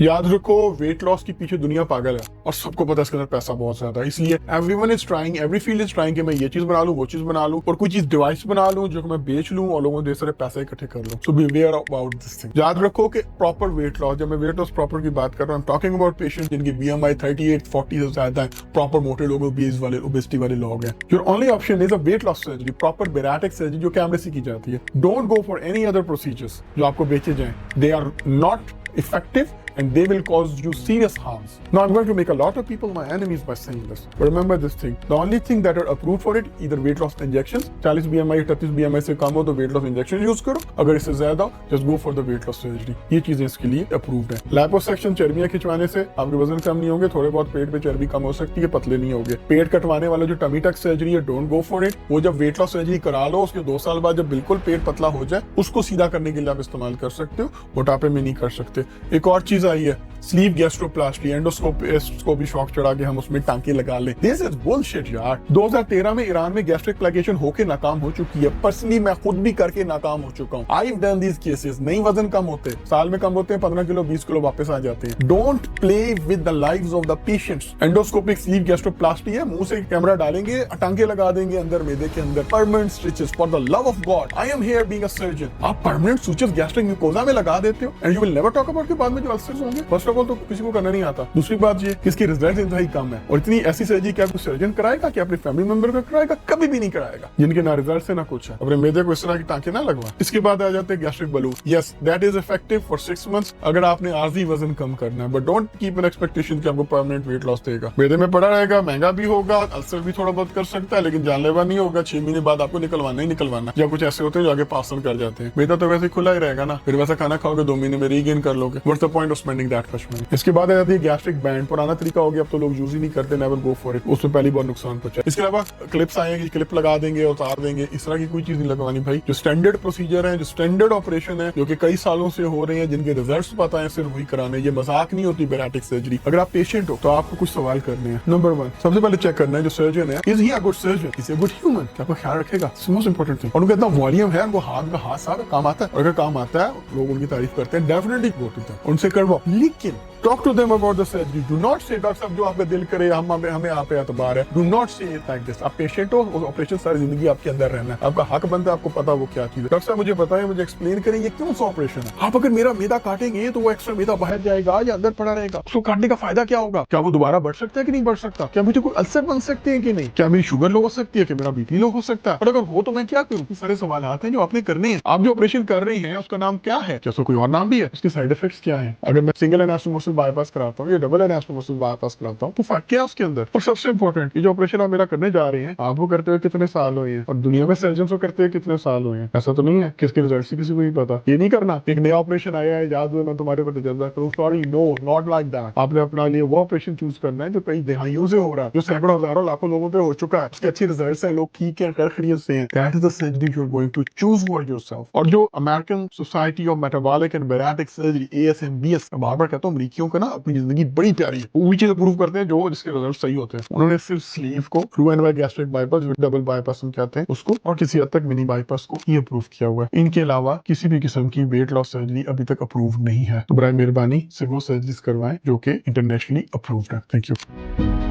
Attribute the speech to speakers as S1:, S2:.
S1: याद रखो weight loss के पीछे दुनिया पागल है और सबको पता है इसके अंदर पैसा बहुत ज्यादा है, इसलिए everyone is trying, every field is trying कि मैं ये चीज बना लूं, वो चीज बना लूं और कोई चीज डिवाइस बना लूं जो मैं बेच लूं और लोगों को सारे पैसे इकट्ठे कर लूं। So be aware about this thing. याद रखो कि प्रॉपर वेट लॉस, जब मैं वेट लॉस प्रॉपर की बात कर रहा हूं, टॉकिंग अबाउट पेशेंट जिनकी BMI 38-40 से ज्यादा है, प्रॉपर मोटे लोग, ओबेसिटी वाले लोग हैं। Your only option is a weight loss surgery, proper bariatric surgery जो कैमरे से की जाती है। Don't go for any other procedures जो आपको बेचे जाएं, they are not effective and they will cause you serious harms. Now I'm going to make a lot of people my enemies by saying this, but remember this thing, the only thing that are approved for it, either weight loss injections, 40 BMI 38 BMI से कम हो तो weight loss injection use करो, अगर इससे ज्यादा हो just go for the weight loss surgery। ये चीजें इसके लिए approved है। liposuction, चर्बियां खिंचवाने से आपके वजन कम नहीं होंगे, थोड़े बहुत पेट पे चर्बी कम हो सकती है, पतले नहीं होंगे। पेट कटवाने वाला जो टमी टक सर्जरी है, डोंट गो फॉर इट। वो जब वेट लॉस सर्जरी करा लो उसके 2 साल बाद जब बिल्कुल पेट पतला हो जाए उसको सीधा करने के लिए आप इस्तेमाल कर सकते हो, मोटापे में नहीं कर सकते। एक और चीज आई है स्लीव गैस्ट्रोप्लास्टी, एंडोस्कोपी शॉक चढ़ा के हम उसमें टांके लगा लें। दिस इज बुलशिट यार। 2013 में ईरान में गैस्ट्रिक प्लेकेशन होके नाकाम हो चुकी है। पर्सनली मैं खुद भी करके नाकाम हो चुका हूँ। I have done these cases. नहीं वजन कम होते, साल में कम होते हैं, 15 किलो 20 किलो वापस आ जाते हैं। Don't play with the lives of the patients. Endoscopic sleeve gastroplasty है, मुंह से कैमरा डालेंगे, टांके लगा देंगे अंदर मेदे के अंदर, permanent stitches. For the love of God, I am here being a surgeon. आप परमानेंट स्टिचेस गैस्ट्रिक म्यूकोजा में लगा देते हो and you will never talk about के बाद में जो अल्सर्स होंगे। फर्स्ट ऑफ ऑल तो किसी को करना नहीं आता। दूसरी बात ये कि इसकी रिजल्ट इंतहाई कम है और इतनी ऐसी सर्जरी क्या कोई सर्जन कराएगा, क्या अपने फैमिली मेंबर का कराएगा? कभी भी नहीं कराएगा। जिनके ना रिजल्ट है ना कुछ है, अपने मेदे को इस तरह की टांके ना लगवा। इसके बाद आ जाते हैं gastric balloon. Yes, that is effective for 6 months अगर आपने आर्जी वजन कम करना है, but don't keep an expectation कि आपको परमानेंट वेट लॉस देगा। मेदे में पड़ा रहेगा, महंगा भी होगा, अल्सर भी थोड़ा बहुत कर सकता है, लेकिन जानलेवा नहीं होगा। 6 महीने बाद आपको निकलवाना ही निकलवाना। या कुछ ऐसे होते हैं जो आगे पास ऑन कर जाते हैं। मेदा तो वैसे खुला ही रहेगा ना, फिर वैसा खाना खाओगे 2 महीने में रीगेन कर लोगे। What's the point of spending that much money? इसके बाद आ जाती है गैस्ट्रिक बैंड। पुराना तरीका हो गया, अब तो लोग यूज ही नहीं करते। नेवर गो फॉर इट, उसमें पहली बार नुकसान पहुंचा। इसके अलावा क्लिप्स आएंगे, क्लिप लगा देंगे, उतार देंगे, इस तरह की कोई चीज नहीं लगवानी भाई। जो स्टैंडर्ड प्रोसीजर है, जो स्टैंडर्ड ऑपरेशन है, जो कि कई सालों से हो रहे हैं, जिनके रिजल्ट्स पता है, सिर्फ वही कराने। ये मजाक नहीं होती बेराटिक सर्जरी। अगर आप पेशेंट हो तो आपको कुछ सवाल करने हैं। नंबर 1, सबसे पहले चेक करना है जो सर्जन है, is he a good surgeon, is a good human, क्या आपका ख्याल रखेगा? Most important thing. और उनका इतना वॉल्यूम है, उनको हाथ सारा काम आता है, और अगर काम आता है लोग उनकी तारीफ करते हैं, डेफिनेटली गो टू देम, उनसे करवाओ। लेकिन talk to them about the surgery. Do not say doctor साहब जो आपका दिल करे, हमें आप पे एतबार है। डू नॉट से इट लाइक दिस। आप पेशेंट हो, ऑपरेशन सारी जिंदगी आपके अंदर रहना है, आपका हक बनता है, आपको पता वो क्या चीज है। डॉक्टर साहब मुझे पता है, मुझे एक्सप्लेन करें ये कौन सा ऑपरेशन है। आप अगर मेरा मेदा काटेंगे तो वो एक्स्ट्रा मेदा बाहर जाएगा या अंदर पड़ा रहेगा, उसको काटने का फायदा क्या होगा? क्या वो दोबारा बढ़ सकता है कि नहीं बढ़ सकता? क्या मुझे कोई अल्सर बन सकते हैं कि नहीं? क्या मेरी शुगर लो हो सकती है? कि मेरा BP लो हो सकता है? और अगर हो तो मैं क्या करूँ? सारे सवाल आते हैं जो आपने करने हैं। आप जो ऑपरेशन कर रहे हैं उसका नाम क्या है? क्या कोई और नाम भी है? उसके साइड इफेक्ट्स क्या है? अगर मैं सिंगल एनास्टोमोसिस बाईपास कराता हूँ, डबल एनास्टोमोसिस बाईपास कराता हूँ, तो फर्क क्या है उसके अंदर? और सबसे इंपॉर्टेंट, ये जो ऑपरेशन आप मेरा करने जा रहे हैं, आप वो करते हुए कितने साल हुए हैं और दुनिया में सर्जन को करते हुए कितने साल हुए हैं? ऐसा तो नहीं है किसके रिजल्ट से किसी को नहीं पता। ये नहीं करना एक नया ऑपरेशन आया है, याद मैं तुम्हारे ऊपर तजर्बा करूँ। Sorry, no, not like that. आपने अपना लिए वो ऑपरेशन चूज करना है जो कई दहाइयों से हो रहा है, जो सैकड़ों हजारों लाखों लोगों पे हो चुका है, उसके अच्छे रिजल्ट है, लोग ठीक है, खैरियत से हैं। That is the surgery you are going to choose for yourself. और जो American society of metabolic and bariatric surgery, ASMBS, बार बार कहता हूँ, अमरीकियों का ना अपनी जिंदगी बड़ी प्यारी है। वो चीज अप्रूव करते हैं जो जिसके रिजल्ट सही होते हैं। उन्होंने सिर्फ स्लीव को, through and by gastric bypass, जो डबल बाईपास हम कहते हैं उसको, और किसी हद तक मिनी बाईपास को ही अप्रूव किया हुआ है। इनके अलावा किसी भी किस्म की वेट लॉस सर्जरी अभी तक अप्रूव नहीं है। तो बराए मेहरबानी सिर्फ वो सर्जरीज करवाएं जो कि इंटरनेशनली अप्रूव्ड है। Thank you.